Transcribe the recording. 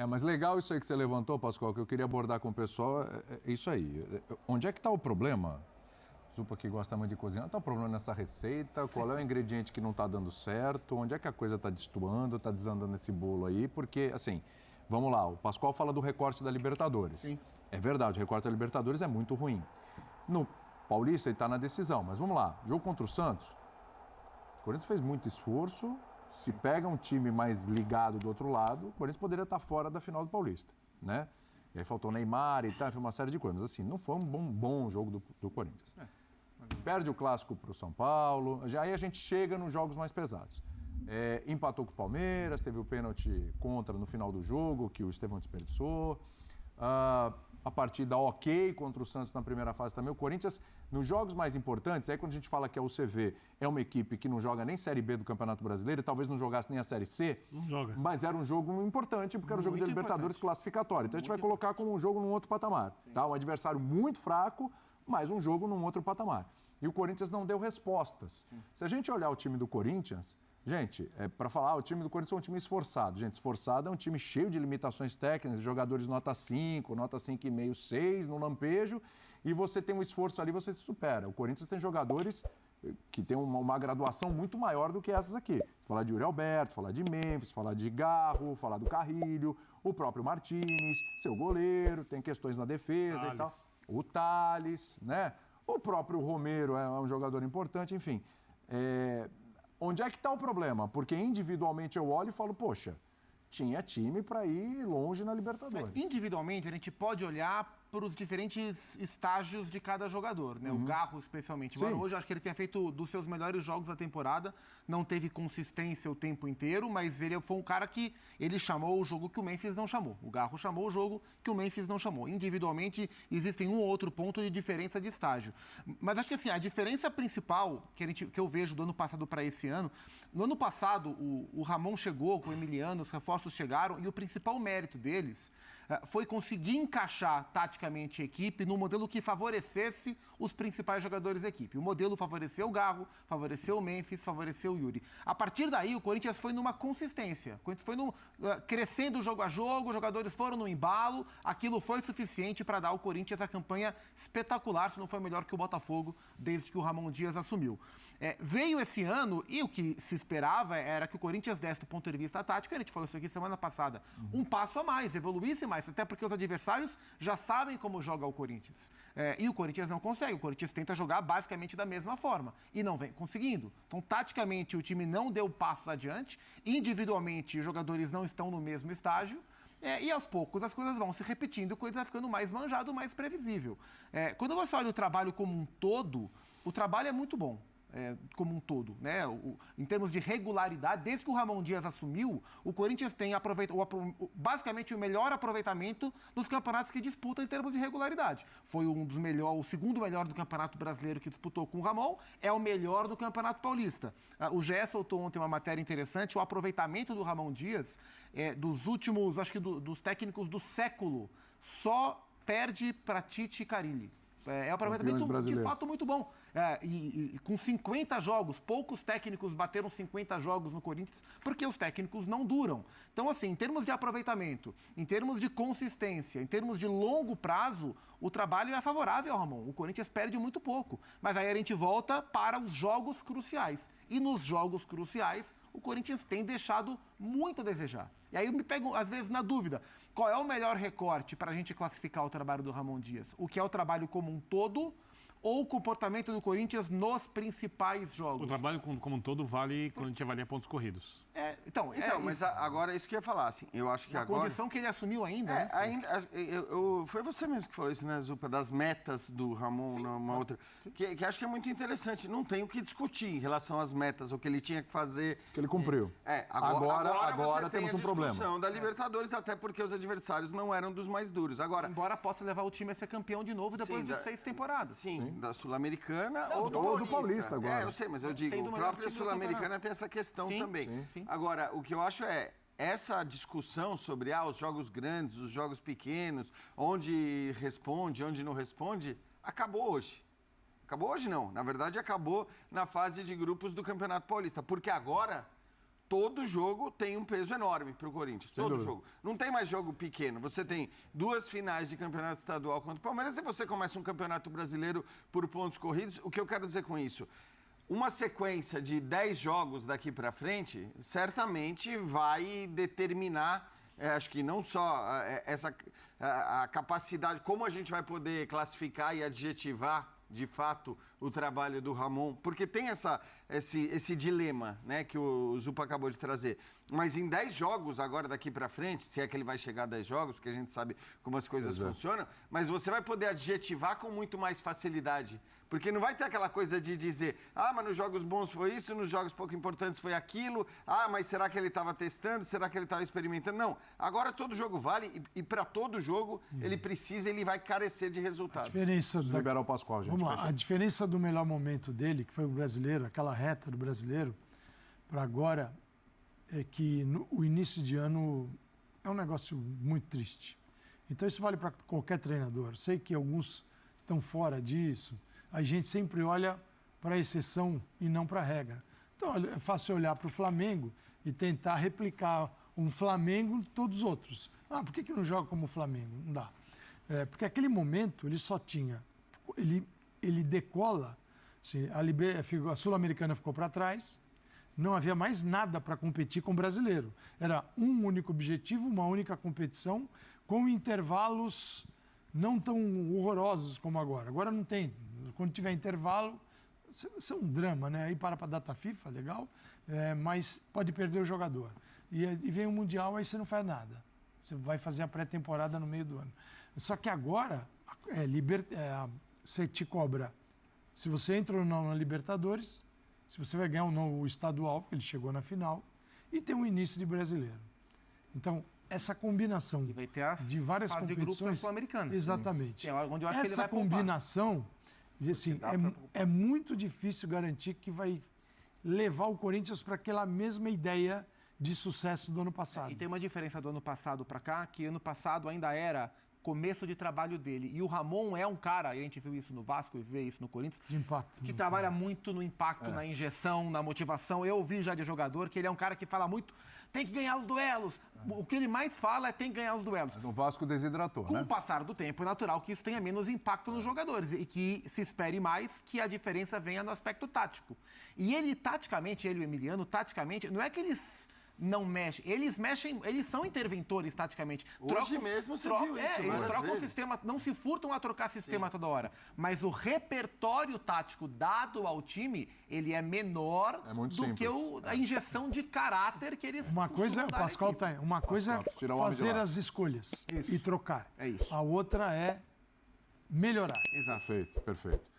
Mas legal isso aí que você levantou, Pascoal, que eu queria abordar com o pessoal, é isso aí. Onde é que está o problema? Zupa que gosta muito de cozinhar, está o problema nessa receita? Qual é o ingrediente que não está dando certo? Onde é que a coisa está destoando, está desandando esse bolo aí? Porque, assim, vamos lá, o Pascoal fala do recorte da Libertadores. Sim. É verdade, o recorte da Libertadores é muito ruim. No Paulista ele está na decisão, mas vamos lá, jogo contra o Santos, o Corinthians fez muito esforço, se pega um time mais ligado do outro lado, o Corinthians poderia estar fora da final do Paulista, né? E aí faltou Neymar e tal, foi uma série de coisas, mas assim, não foi um bom jogo do Corinthians. Perde o clássico para o São Paulo, aí a gente chega nos jogos mais pesados. Empatou com o Palmeiras, teve o pênalti contra no final do jogo, que o Estevão desperdiçou. A partida ok contra o Santos na primeira fase também. O Corinthians, nos jogos mais importantes, aí quando a gente fala que a UCV é uma equipe que não joga nem Série B do Campeonato Brasileiro, e talvez não jogasse nem a Série C, não joga. Mas era um jogo importante, porque era um jogo de Libertadores classificatório. Então a gente vai colocar como um jogo num outro patamar. Tá? Um adversário muito fraco, mas um jogo num outro patamar. E o Corinthians não deu respostas. Sim. Se a gente olhar o time do Corinthians... Gente, para falar, o time do Corinthians é um time esforçado. Gente, esforçado é um time cheio de limitações técnicas, jogadores nota 5, nota 5,5, 6 no lampejo, e você tem um esforço ali, você se supera. O Corinthians tem jogadores que têm uma graduação muito maior do que essas aqui. Falar de Yuri Alberto, falar de Memphis, falar de Garro, falar do Carrilho, o próprio Martínez, seu goleiro, tem questões na defesa e tal. O Thales, né? O próprio Romero é um jogador importante, enfim. Onde é que está o problema? Porque individualmente eu olho e falo, poxa, tinha time para ir longe na Libertadores. Individualmente, a gente pode olhar para os diferentes estágios de cada jogador, né? O Garro, especialmente. Sim. Hoje, eu acho que ele tenha feito dos seus melhores jogos da temporada. Não teve consistência o tempo inteiro, mas ele foi um cara que ele chamou o jogo que o Memphis não chamou. O Garro chamou o jogo que o Memphis não chamou. Individualmente, existem um ou outro ponto de diferença de estágio. Mas acho que assim, a diferença principal que eu vejo do ano passado para esse ano, no ano passado, o Ramon chegou com o Emiliano, os reforços chegaram, e o principal mérito deles foi conseguir encaixar taticamente a equipe no modelo que favorecesse os principais jogadores da equipe. O modelo favoreceu o Garro, favoreceu o Memphis, favoreceu o Yuri. A partir daí, o Corinthians foi numa consistência. O Corinthians foi crescendo jogo a jogo, os jogadores foram no embalo, aquilo foi suficiente para dar ao Corinthians a campanha espetacular, se não foi melhor que o Botafogo, desde que o Ramon Dias assumiu. Veio esse ano, e o que se esperava era que o Corinthians desse do ponto de vista tático, a gente falou isso aqui semana passada, um passo a mais, evoluísse mais, até porque os adversários já sabem como joga o Corinthians. E o Corinthians não consegue, o Corinthians tenta jogar basicamente da mesma forma, e não vem conseguindo. Então, taticamente, o time não deu passos adiante, individualmente, os jogadores não estão no mesmo estágio, e aos poucos as coisas vão se repetindo, a coisa vai ficando mais manjado, mais previsível. Quando você olha o trabalho como um todo, o trabalho é muito bom. Como um todo, né? Em termos de regularidade, desde que o Ramon Dias assumiu, o Corinthians tem basicamente o melhor aproveitamento nos campeonatos que disputa em termos de regularidade. Foi o segundo melhor do Campeonato Brasileiro que disputou com o Ramon, é o melhor do Campeonato Paulista. O GE soltou ontem uma matéria interessante, o aproveitamento do Ramon Dias, dos últimos, acho que dos técnicos do século, só perde para Tite e Carille. É um aproveitamento de fato muito bom. E com 50 jogos, poucos técnicos bateram 50 jogos no Corinthians, porque os técnicos não duram. Então, assim, em termos de aproveitamento, em termos de consistência, em termos de longo prazo, o trabalho é favorável ao Ramon. O Corinthians perde muito pouco. Mas aí a gente volta para os jogos cruciais. E nos jogos cruciais, o Corinthians tem deixado muito a desejar. E aí eu me pego, às vezes, na dúvida. Qual é o melhor recorte para a gente classificar o trabalho do Ramon Dias? O que é o trabalho como um todo ou o comportamento do Corinthians nos principais jogos? O trabalho como um todo vale quando a gente avalia pontos corridos. Então, mas agora isso que eu ia falar, assim, eu acho que a agora... condição que ele assumiu ainda, né? Foi você mesmo que falou isso, né, Zupa, das metas do Ramon, numa outra... Que acho que é muito interessante, não tem o que discutir em relação às metas, o que ele tinha que fazer... Que ele cumpriu. Agora temos um problema. A discussão da Libertadores, até porque os adversários não eram dos mais duros. Agora, embora possa levar o time a ser campeão de novo depois de 6 temporadas. Sim, da Sul-Americana ou do Paulista agora. Eu sei, mas eu digo, o próprio Sul-Americana tem essa questão também. Sim. Agora, o que eu acho essa discussão sobre os jogos grandes, os jogos pequenos, onde responde, onde não responde, acabou hoje. Acabou hoje não, na verdade acabou na fase de grupos do Campeonato Paulista, porque agora todo jogo tem um peso enorme para o Corinthians. Sem Todo dúvida. jogo. Não tem mais jogo pequeno. Você tem 2 finais de campeonato estadual contra o Palmeiras e você começa um campeonato brasileiro por pontos corridos. O que eu quero dizer com isso? Uma sequência de 10 jogos daqui para frente certamente vai determinar, acho que não só a capacidade, como a gente vai poder classificar e adjetivar de fato o trabalho do Ramon, porque tem esse dilema, né, que o Zupa acabou de trazer. Mas em 10 jogos agora daqui para frente, se é que ele vai chegar a 10 jogos, porque a gente sabe como as coisas funcionam, mas você vai poder adjetivar com muito mais facilidade. Porque não vai ter aquela coisa de dizer, mas nos jogos bons foi isso, nos jogos pouco importantes foi aquilo, mas será que ele estava testando, será que ele estava experimentando? Não, agora todo jogo vale e para todo jogo ele vai carecer de resultado. Liberar o Pascoal, gente. Vamos lá, a diferença do melhor momento dele, que foi o brasileiro, aquela reta do brasileiro, para agora, é que o início de ano é um negócio muito triste. Então isso vale para qualquer treinador. Sei que alguns estão fora disso. A gente sempre olha para a exceção e não para a regra. Então é fácil olhar para o Flamengo e tentar replicar um Flamengo de todos os outros. Por que não joga como o Flamengo? Não dá. Porque aquele momento ele só tinha... Ele decola, assim, a Sul-Americana ficou para trás, não havia mais nada para competir com o brasileiro. Era um único objetivo, uma única competição, com intervalos não tão horrorosos como agora. Agora não tem. Quando tiver intervalo, isso é um drama, né? Aí para a data FIFA, legal, mas pode perder o jogador. E vem o Mundial, aí você não faz nada. Você vai fazer a pré-temporada no meio do ano. Só que agora, você te cobra. Se você entra ou não na Libertadores, se você vai ganhar ou não o estadual, porque ele chegou na final, e tem um início de brasileiro. Então, essa combinação vai ter de várias competições sul-americanas. Exatamente. Onde eu acho essa que ele vai combinação, assim, é muito difícil garantir que vai levar o Corinthians para aquela mesma ideia de sucesso do ano passado. E tem uma diferença do ano passado para cá, que ano passado ainda era começo de trabalho dele. E o Ramon é um cara, e a gente viu isso no Vasco e vê isso no Corinthians, de impacto, que trabalha muito no impacto, na injeção, na motivação. Eu ouvi já de jogador que ele é um cara que fala muito, tem que ganhar os duelos. O que ele mais fala é tem que ganhar os duelos. No Vasco desidratou, Com o passar do tempo, é natural que isso tenha menos impacto nos jogadores e que se espere mais que a diferença venha no aspecto tático. E ele, taticamente, ele e o Emiliano, taticamente, não é que eles não mexem, eles são interventores taticamente. Hoje mesmo você viu isso eles trocam vezes. o sistema, não se furtam a trocar sistema toda hora. Mas o repertório tático dado ao time, ele é menor do que a injeção de caráter que eles Uma coisa, o Pascoal tá aí. Uma coisa é fazer as escolhas e trocar. É isso. A outra é melhorar. Exato. Perfeito, perfeito.